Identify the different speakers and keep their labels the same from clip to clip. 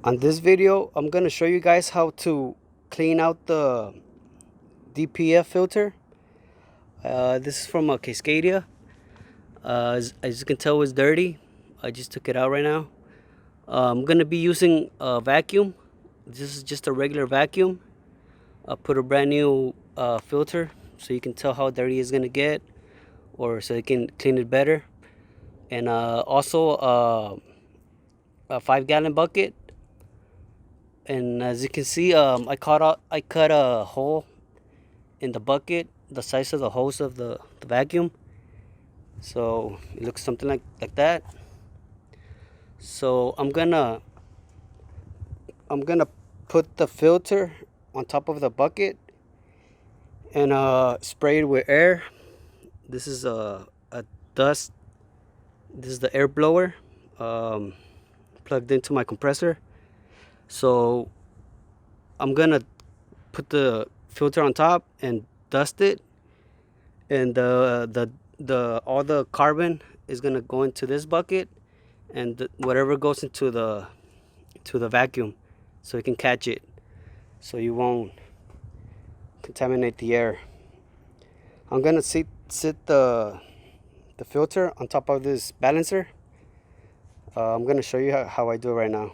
Speaker 1: On this video, I'm going to show you guys how to clean out the DPF filter. This is from a Cascadia. As you can tell, it's dirty. I just took it out right now. I'm going to be using a vacuum. This is just a regular vacuum. I put a brand new filter so you can tell how dirty it's going to get, or so you can clean it better. And also a 5-gallon bucket. And as you can see, I cut a hole in the bucket the size of the hose of the vacuum, so it looks something like that. So I'm gonna put the filter on top of the bucket and spray it with air. This is a dust. This is the air blower plugged into my compressor. So I'm gonna put the filter on top and dust it, and all the carbon is gonna go into this bucket, and whatever goes into the vacuum, so it can catch it, so you won't contaminate the air. I'm gonna sit the filter on top of this balancer. I'm gonna show you how I do it right now.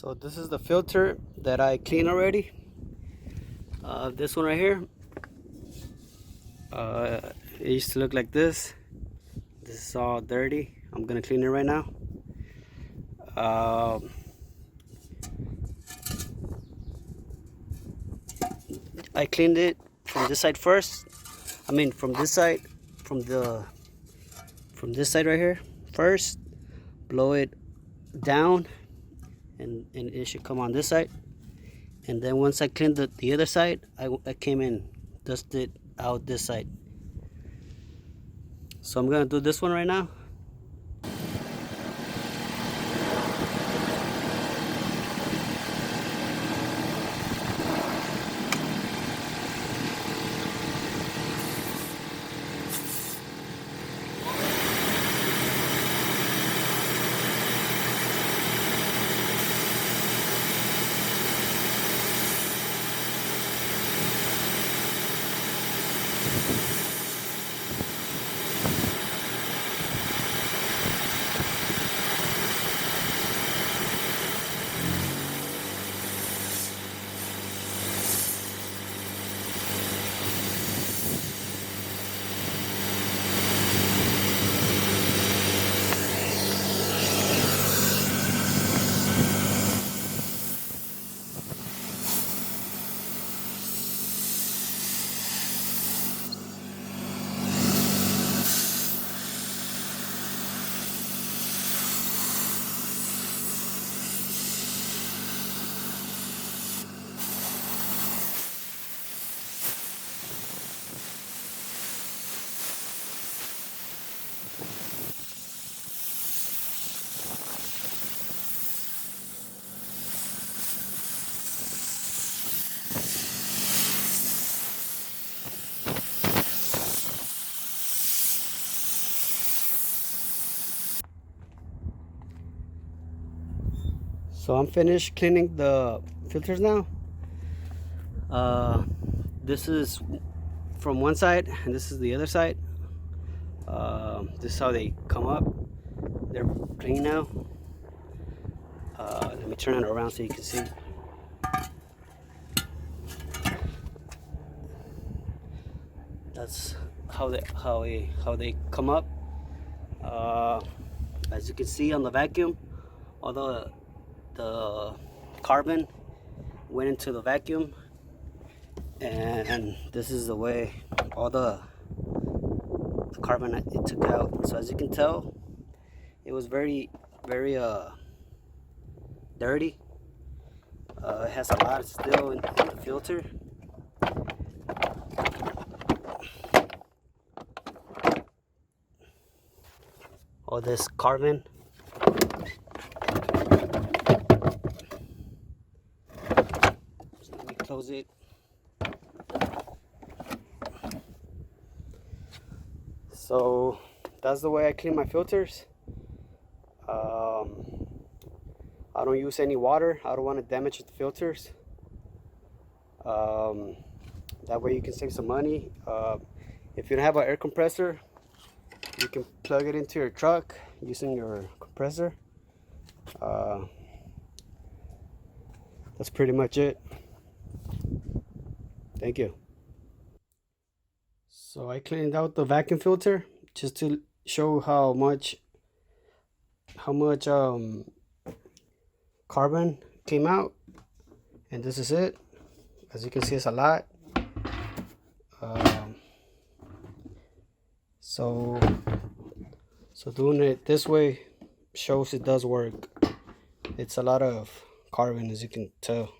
Speaker 1: So this is the filter that I cleaned already. This one right here. It used to look like this. This is all dirty. I'm gonna clean it right now. I cleaned it from this side first. I mean from this side, from this side right here first. Blow it down, and it should come on this side. And then once I cleaned the other side, I came in, dusted out this side. So I'm gonna do this one right now. So I'm finished cleaning the filters now. This is from one side and this is the other side. This is how they come up. They're clean now. Let me turn it around so you can see. That's how they come up. As you can see on the vacuum, all the carbon went into the vacuum, and this is the way all the carbon it took out. So as you can tell, it was very dirty. It has a lot still in the filter. All this carbon. So let me close it. So that's the way I clean my filters. I don't use any water. I don't want to damage the filters. That way you can save some money. If you don't have an air compressor, you can plug it into your truck using your compressor. That's pretty much it. Thank you. So I cleaned out the vacuum filter just to show how much carbon came out, and this is it. As you can see, it's a lot. So doing it this way shows it does work. It's a lot of carbon, as you can tell.